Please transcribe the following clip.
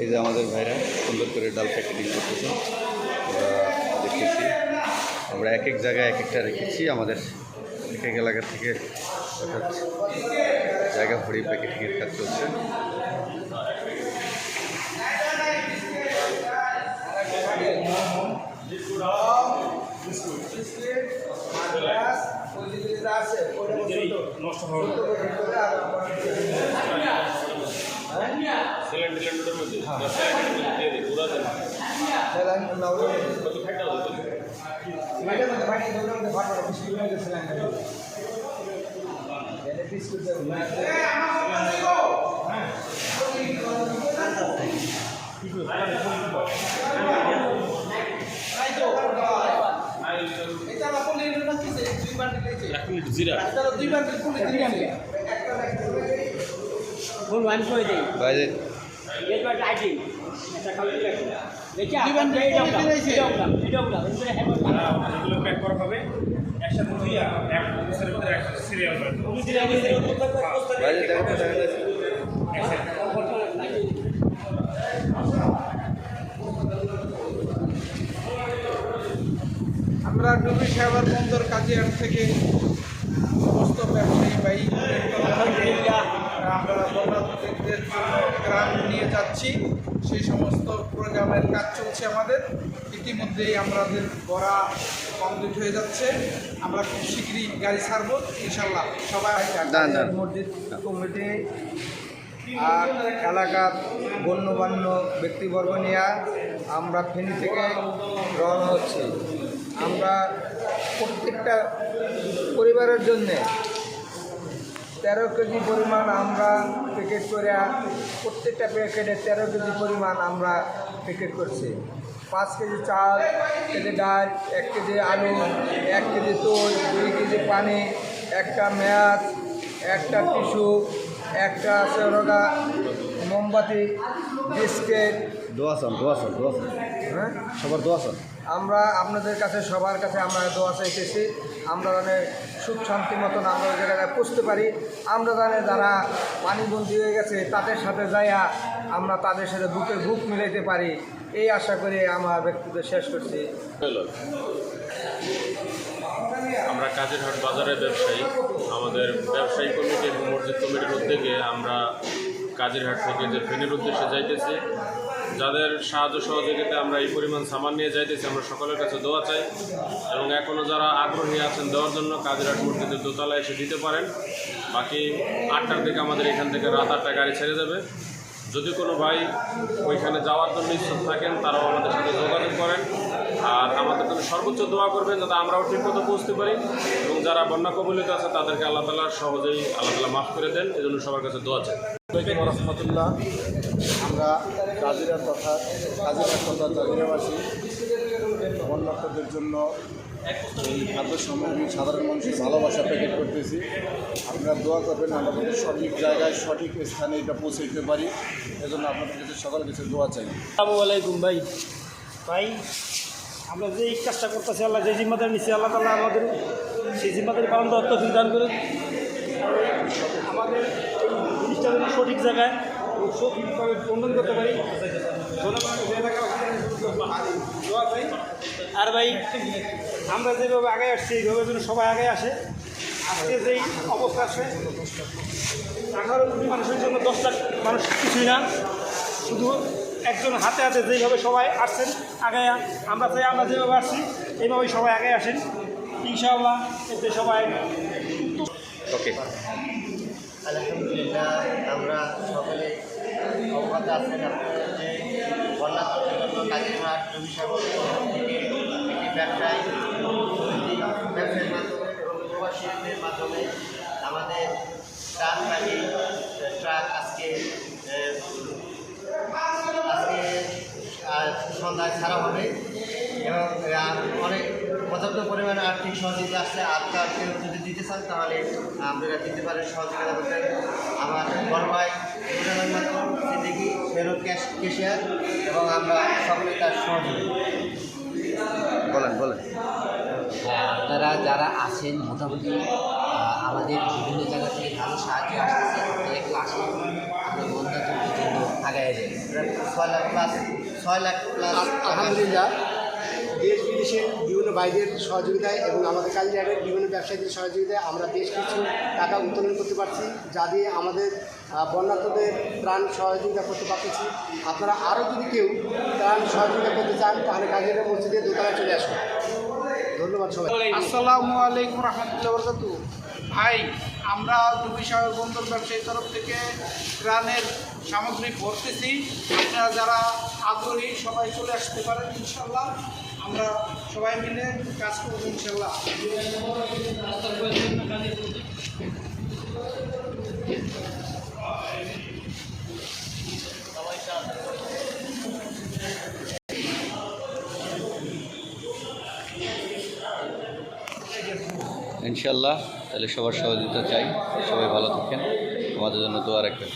এই যে আমাদের ভাইরা সুন্দর করে ডাল প্যাকেটিং করতেছে, আমরা দেখেছি। আমরা এক এক জায়গায় এক একটা রেখেছি, আমাদের এক এক এলাকা থেকে অর্থাৎ জায়গা ভরি প্যাকেটিংয়ের কাজ চলছে। আমরা ডুবি সাহেবের বন্দর কাজিয়ার থেকে সমস্ত ব্যবসায়ী ভাই আমরা বন্যাদের জন্য গ্রাম নিয়ে যাচ্ছি, সেই সমস্ত প্রোগ্রামের কাজ চলছে আমাদের। ইতিমধ্যেই আমাদের বড়া কমপ্লিট হয়ে যাচ্ছে, আমরা খুব শীঘ্রই গাড়ি ছাড়বো ইনশাল্লাহ। সবাই মসজিদ কমিটি আর এলাকার গণ্যমান্য ব্যক্তিবর্গ নিয়ে আমরা ফেনী থেকে রওনা হচ্ছি। আমরা প্রত্যেকটা পরিবারের জন্যে 13 কেজি পরিমাণ আমরা প্যাকেট করে, প্রত্যেকটা প্যাকেটে 13 কেজি পরিমাণ আমরা প্যাকেট করছি। 5 কেজি চাল, 1 কেজি ডাল, 1 কেজি আলু, 1 কেজি তেল, 2 কেজি পানি, একটা ম্যাচ, একটা টিস্যু, একটা সেরগা, মোমবাতি, বিস্কিট, হ্যাঁ সবার দোয়া চান। আমরা আপনাদের কাছে সবার কাছে আমরা দোয়া চাইতেছি, আমরা জানে সুখ শান্তি মতন আমরা ওই জায়গায় পুষতে পারি। আমরা জানে যারা পানিবন্দী হয়ে গেছে তাদের সাথে যাইয়া আমরা তাদের সাথে বুকের বুক মিলাইতে পারি, এই আশা করে আমার ব্যক্তিত্ব শেষ করছি। আমরা কাজিরহাট বাজারের ব্যবসায়ী, আমাদের ব্যবসায়ী কমিটি এবং মসজিদ কমিটির উদ্যোগে আমরা কাজিরহাট থেকে যে ফেনীর উদ্দেশ্যে যাইতেছি, যাদের সাহায্য সহযোগিতা আমরা এই পরিমাণ সামান নিয়ে যাইতেছি, আমরা সকলের কাছে দোয়া চাই এবং এখনও যারা আগ্রহী আছেন দেওয়ার জন্য কাজিরহাট মসজিদের দোতলায় এসে দিতে পারেন। বাকি 8টার দিকে আমাদের এখান থেকে রাত 8টায় গাড়ি ছেড়ে যাবে। যদি কোনো ভাই ওইখানে যাওয়ার জন্য ইচ্ছুক থাকেন তারাও আমাদের সাথে যোগাযোগ করেন, আর আমাদের জন্য সর্বোচ্চ দোয়া করবেন যাতে আমরাও ঠিকমতো পৌঁছতে পারি এবং যারা বন্যা কবলিত আছে তাদেরকে আল্লাহ তাআলা সহজেই আল্লাহ তাআলা মাফ করে দেন, এজন্য সবার কাছে দোয়া চাই। আসসালামু আলাইকুম রহমতুল্লাহ। আমরা কাজিরহাট তথা জাজিরাবাসী বন্যার্থদের জন্য এই খাদ্য সামগ্রী সাধারণ মানুষের ভালোবাসা প্যাকেট করতেছি। আপনারা দোয়া করবেন আমাদের সঠিক জায়গায় সঠিক স্থানে এটা পৌঁছে দিতে পারি, এজন্য আপনাদের কাছে সকল কিছু দোয়া চাই। আসসালামু আলাইকুম ভাই। আমরা যে এই কাজটা করতেছি, আল্লাহ যে জিম্মাদারি নিচ্ছি আল্লাহ তাআলা আমাদের সেই জিম্মাদারি পালন করার তৌফিক দান করুন। আমাদের এই জিনিসটা যেন সঠিক জায়গায় সঠিকভাবে বন্ধন করতে পারি। আর ভাই আমরা যেভাবে আগে আসছি এইভাবে যেন সবাই আগে আসে। আজকে যেই অবস্থা আছে 18 কোটি মানুষের জন্য 10 লাখ মানুষ কিছুই না, শুধু একজন হাতে হাতে যেইভাবে সবাই আসছেন আগে, আমরা চাই আমরা যেভাবে আসছি এইভাবেই সবাই আগে আসেন ইনশাআল্লাহ, এতে সবাই ওকে। আলহামদুলিল্লাহ, আমরা সকলে অবগত আছেন আপনাদের যে বন্যার্থদের জন্য কাজিরহাট ডুবি সাগর থেকে একটি ব্যবসায়ীর মাধ্যমে এবং প্রবাসীদের মাধ্যমে আমাদের ত্রাণ বাহিনী ট্রাক আজকে সন্ধ্যায় ছাড়া হবে এবং অনেক পর্যাপ্ত পরিমাণে আর্থিক সহযোগিতা আসছে। আর কেউ যদি দিতে চান তাহলে আপনারা দিতে পারেন, সহযোগিতা করতেন। আমার বড় ভাই সিদ্দিকি ফেরত ক্যাশিয়ার এবং আমরা সকলে তার সহযোগী। বলেন বলেন। আপনারা যারা আছেন মোটামুটি আমাদের বিভিন্ন জায়গা থেকে ভালো সাহায্য আসতেছে, একটু আসেন, আমরা বন্যাতন্ত্রের জন্য আগায় যাই। 6 লাখ প্লাস আলহামদুলিল্লাহ, দেশ বিদেশের বিভিন্ন বাইরের সহযোগিতায় এবং আমাদের কাজিরহাটের বিভিন্ন ব্যবসায়ীদের সহযোগিতায় আমরা বেশ কিছু টাকা উত্তোলন করতে পারছি, যা দিয়ে আমাদের বন্যার্তদের ত্রাণ সহযোগিতা করতে পারতেছি। আপনারা আরও যদি কেউ ত্রাণ সহযোগিতা করতে চান তাহলে কাজিরহাট মসজিদের দোতলায় চলে আসুন। ধন্যবাদ সবাই। আসসালামু আলাইকুম রহমতুল্লাহ বরকাতু। ভাই, আমরা দুবিশাহর বন্দর ব্যবসায়ীর তরফ থেকে ত্রাণের সামগ্রী ভরতেছি। আপনারা যারা আগ্রহী সবাই চলে আসতে পারেন, ইনশাল্লাহ আমরা সবাই মিলে কাজ করবো ইনশাল্লাহ। ইনশাল্লাহ, তাহলে সবার সহযোগিতা চাই। সবাই ভালো থাকেন, আমাদের জন্য দোয়া রাখবেন।